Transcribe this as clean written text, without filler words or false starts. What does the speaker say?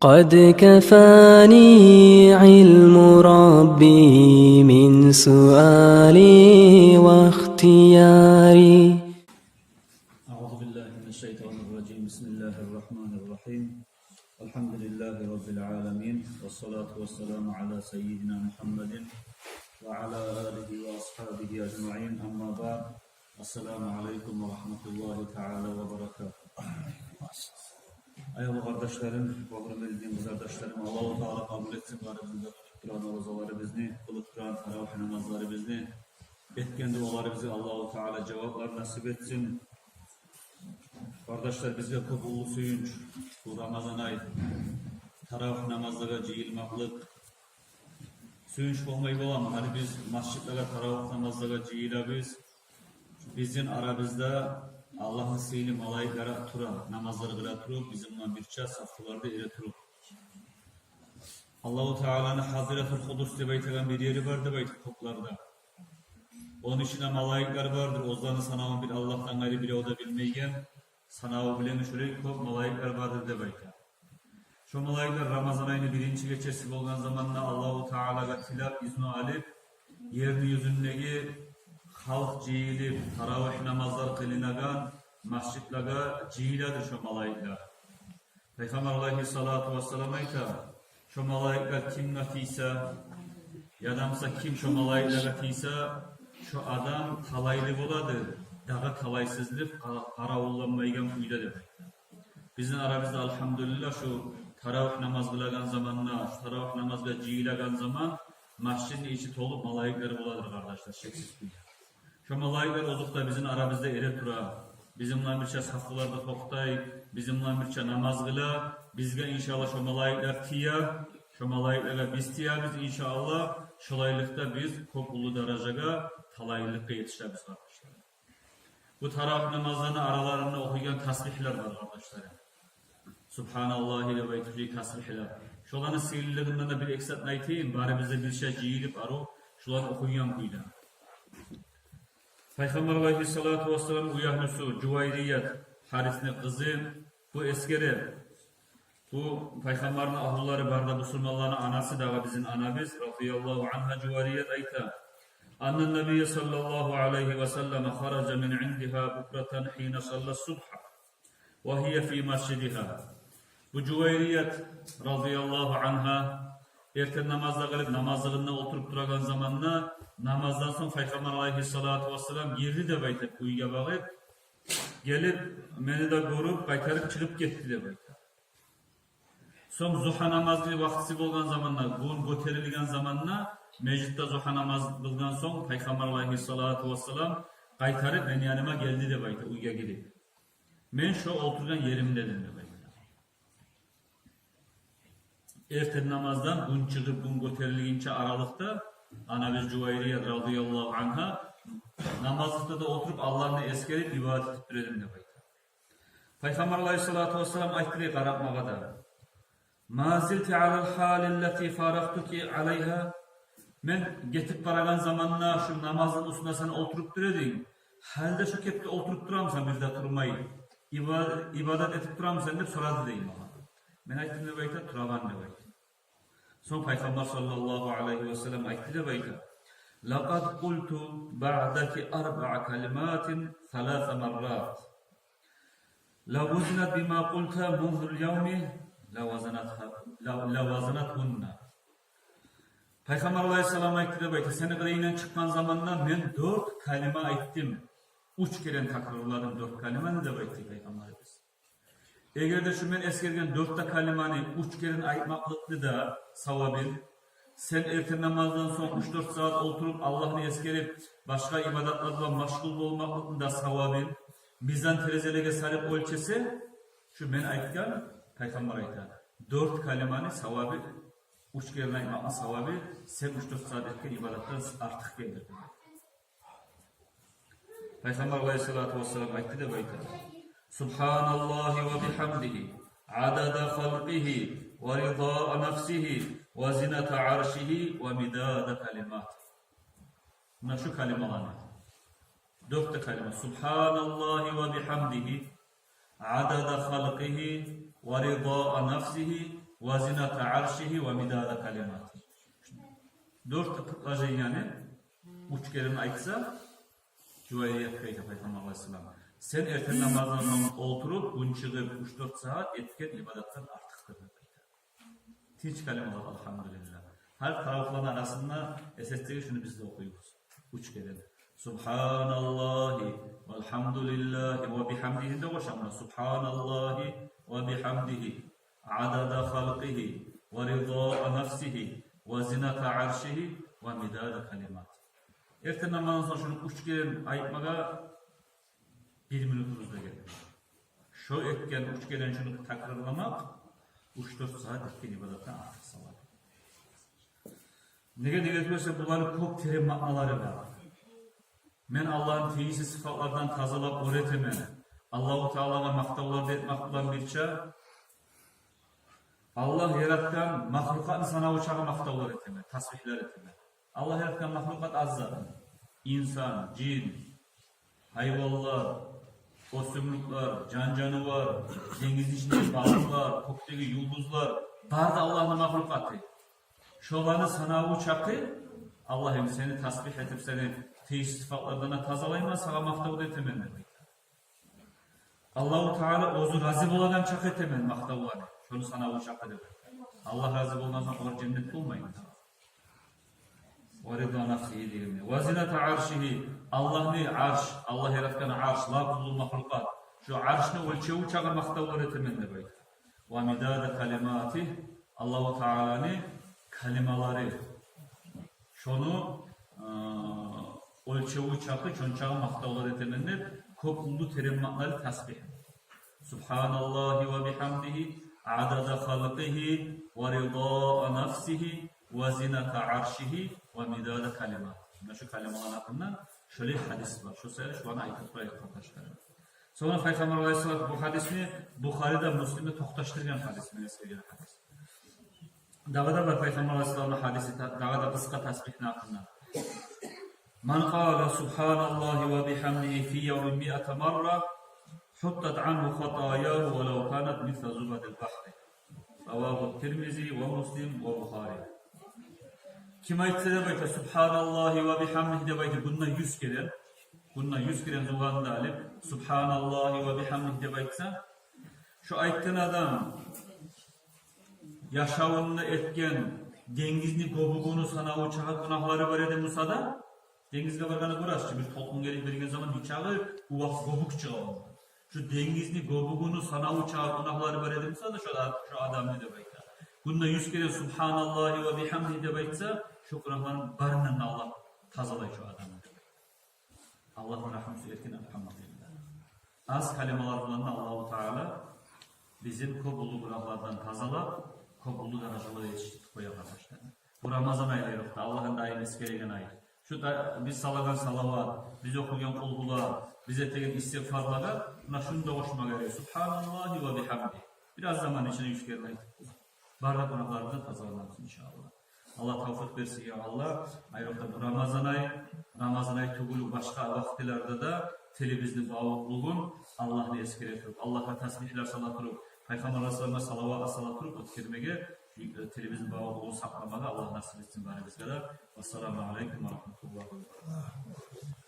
قد كفاني علم ربي من سؤالي واختياري. أعوذ بالله من الشيطان الرجيم. بسم الله الرحمن الرحيم. الحمد لله رب العالمين، والصلاة والسلام على سيدنا محمد وعلى آله وأصحابه أجمعين. أما بعد، السلام عليكم ورحمة الله تعالى وبركاته. Ayol kardeşlerim, babamı bildiğimiz kardeşlerim, Allah-u Teala kabul etsin bizde Kur'an oruzaları bizni, kılıp Kur'an teravih namazları bizni, etken duaları bizi Allah-u Teala cevaplar nasip etsin. Kardeşler, bizge kabullu suyunç, bu Ramazan ayı, teravih namazlara ciyilmaklık, suyunç olmayı olamı, hani biz masjitlere teravih namazlara ciyile bizim aramızda Allah'ın seyli malayiklara tura, namazları kıla turup, bizimle birçe safhalarda ile turup. Allah-u Teala'nın Hazreti Kudüs diye beytelen bir yeri vardır beyt toplarda. Onun içinde malayikler vardır. Ozdanı sanavı bir Allah'tan gayrı bile o da bilmeyen, sanavı bilen şöyle çok malayikler vardır de beytelen. Şu malayikler Ramazan ayını birinci geçesi olan zamanla Allah-u Teala'ga tilap izni alıp, yerini yüzündeki halk cihilip, taravih namazlar kılınagan, masjidlaga cihiladır şu malayikler. Peygamber aleyhissalatu vesselam ayta, şu malayikler kim natiyse, yadamsa kim şu malayikler natiyse, şu adam talaylı boladır, dağa talaysızlık, karavullanmaygan uydadır. Bizim aramızda elhamdülillah şu taravih namaz kılagan zamanla, şu taravih namazga cihilagan zaman, masjidin içi tolup malayikleri boladır kardeşler, şeksiz bir. Şu malayikler ozukta bizim aramızda ere tura, bizimle birçe safhalarda toktay, bizimle birçe namaz kıla, bizge inşallah şu malayikler tiyar, şu malayiklerle biz tiyarız inşallah, şolaylıkta biz kopulu darajaga, talaylıkta yetişiriz kardeşler. Bu taravih namazlarının aralarında okuyan tasbihler var kardeşlerim. Subhanallah ile ve etüli tasbihler. Şolanın seyirlerinden de bir eksiltme aytayım, bari bize bir şey ciyilip aru, şoları okuyan kuyla. Peygamber aleyhissalatu vesselam uyahnusu Cüvayriyet harisine kızı bu eskeri bu Peygamberin ahulları barda Müslümanların anası da bizim anamız radıyallahu anha Cüvayriyet ayta annen Nebiye sallallahu aleyhi ve sellem haraca min indiha bukratan hine sallas subha ve hiye fi masjidiha. Bu Cüvayriyet radıyallahu anha erken namazda kılıp namazlarında oturup duragan zamanla namazdan sonra Peygamber aleyhissalatu vesselam girdi de bayta kuyuya bakıp gelip beni de görüp kaytarıp çıkıp gitti de bayta. Son zuha namazı vaktisi bolgan zamanla bugün göterilgen zamanla meclitte zuha namaz kılgan son Peygamber aleyhissalatu vesselam kaytarıp beni yanıma geldi de bayta uyuya gidip. Ben şu oturgan yerimde dedim de bayta. Erten namazdan gün çıkıp gün göterilgince aralıkta Ana-biz Cüvayriye radıyallahu anha namazlıkta da oturup Allah'ını eskerip ibadet ettirelim de bayta. Peygamber aleyhissalatu vesselam ayttığı qaratmağa da "Ma zilti alal halilleti faraktuki aleyha." Men getip baragan zamanla şu namazın üstüne sen oturup duredin. Halde şu kepte oturup duramsan bizde durmayı. İbadet etip duramsan dep soradı deyim bana. Men aytdım de bayta turaban de bayta. Son Peygamber sallallahu aleyhi ve sellem aytti de bayta لَقَدْ قُلْتُ بَعْدَكِ أَرْبَعَ كَلِمَاتٍ ثَلَاثَ مَرَّاتٍ لَوُزْنَتْ بِمَا قُلْتَ مُنْذُ الْيَوْمِ لَوَزَنَتْهُنَّ. Peygamber aleyhisselam aytti de bayta seni kıyıyla çıkan zamandan ben 4 kalime ayttim. 3 kere takrarladım 4 kalimeni de baytti Peygamberimiz. Eğer de şu men eskergen 4 kalimani 3 kere aytmaklıklı da savabir, sen erken namazdan sonra 3-4 saat oturup Allah'ını eskerip başka ibadetlerle meşgul olmaklıklı da savabir, bizden terezelege sarıp ölçesi, şu men aytken Peygamber aytken 4 kalimani savabir, 3 kere aytmaklı savabir, sen 3-4 saat erken ibadetler artık gelir. Peygamber aleyhissalatu vesselam aytti de bayta Subhanallahi ve bihamdihi adada halqihi ve rida nefsihi ve zinata arşihi ve midada kalimat. Buna şu kalimalarını 4 kalima Subhanallahi ve bihamdihi adada halqihi ve rıda'a nefsihi ve zinata arşihi ve midada kalimati. Dört tıklaca yani uç gelin aytsa cüveyiyet kaydı Peygamber Aleyhisselam. Sen erken namazdan sonra oturup gün çıkıp 3-4 saat etken ibadetten artıktır. Tinç kelimeler elhamdülillah. Her tarafların arasında SS'de şunu biz de okuyoruz. Uç gelin. Subhanallahi velhamdülillahi ve bihamdihi de koşamına. Subhanallahi ve bihamdihi adada halqihi ve rıda'a nefsihi ve zinata arşihi ve midada kalimat. Erten namazdan sonra şunu uç gelin aytmaga 1 minutumuzda gelir. Şu etken uç gelen şunu takrarlamak 3-4 saat etken ibadetten artık salar. Nege diyorsa bunların çok terim manaları var. Men Allah'ın teyisi sıfatlardan tazalap öğreteme, Allah-u Teala'ya maktavlarda etmek bulan bir çağ, Allah yaratkan mahlukatın sana uçağı maktavlar eteme, tasbihler eteme. Allah yaratkan mahlukat azza, insan, cin, hayvanlar, kosümlükler, canvar, deniz içindeki balıklar, kokteki yıldızlar, var da Allah'ın mahlukatı. Şolanı sana uçakı, Allah'ım seni tasbih edip seni teis sıfatlardan tazalayma, sana mahtavud etemen. Allah-u Teala ozu razı boladan çak etemen mahtavları. Şunu sana uçak edip. Allah razı boldan sonra cennet bulmayın. وَرِضَى نَفْسِهِ دِيَمِنِ وَزِنَةَ عَرْشِهِ Allah'ın arş, Allah yaratkan arş, la kullu mahlukat. Şu arşını ölçeği çağı mahtavlar etemenle böyle. وَمِدَادَ كَلِمَاتِهِ Allah-u Teala'nın kalimaları. Şunu ölçeği çağı, çonçağı mahtavlar etemenle kopuldu terimmatları tasbih. Subhanallahi ve bihamdihi adada halqihi ve rıda'a nefsihi ve zinata arşihi ve midada kalimat. Şu kalimalar hakkında şöyle bir hadis var. Şu sayede şu an ayıkıp buraya arkadaşlar. Sonra Peygamber Aleyhisselam bu hadisini Bukhari'de Müslim'de toktaştırgan hadisini eskiden hadis. Dağda var Peygamber Aleyhisselam'ın hadisi, dağda kıska tasbihini hakkında. Man qala subhanallahi ve bihamdihi fi yevmin mi'ate marra huttat anhu hatayahu ve lev kanat misla zubadil bahri. Ravahu Tirmizi ve Müslim ve Bukhari. Kim aytsa da bayta subhanallahi ve bihamdihi de bayta bundan 100 kere. Bundan 100 kere zuğanda alıp subhanallahi ve bihamdihi de baytsa şu ayttan adam yaşavında etken dengizni gobuğunu sana uçağı günahları var ede Musa'da dengizge bargana burası bir tolkun gelip bergen zaman uçağı uvak gobuk çığı. Şu dengizni gobuğunu sana uçağı günahları var ede Musa'da şu adam ne de bayta. Bundan 100 kere subhanallahi ve bihamdihi de baytsa şu günahların barından Allah tazalay şu adamı. Allah'ın rahmeti erken elhamdülillah. Az kelimeler bulanında Allah-u Teala bizim kopullu günahlardan tazalap, kopullu darajalara yetiştirdik koya arkadaşlar. Bu Ramazan ayları Allah'ın daim eskeregen ayı. Şu da biz salagan salavat, biz okuyan kulhular, biz ettiğin istiğfarlara, buna şunu da hoşuma geliyor. Subhanallahi ve bihamdi. Biraz zaman içine 100 kere ayet. Bardak günahlarından tazalansın inşallah. Allah tavfik versin ya Allah. Ayrıca bu Ramazan ayı tugulu başka vaktilerde de televizyonda bağlılığın Allah'ını eskeretip, Allah'a tasbihler salatırıp, Peygamber Aleyhisselam'a salavat salatırıp, o kelimeye televizyon bağlılığını saklamaga Allah nasip etsin bana biz kadar. Vesselamu aleyküm ve rahmetullahi ve berekatuhu.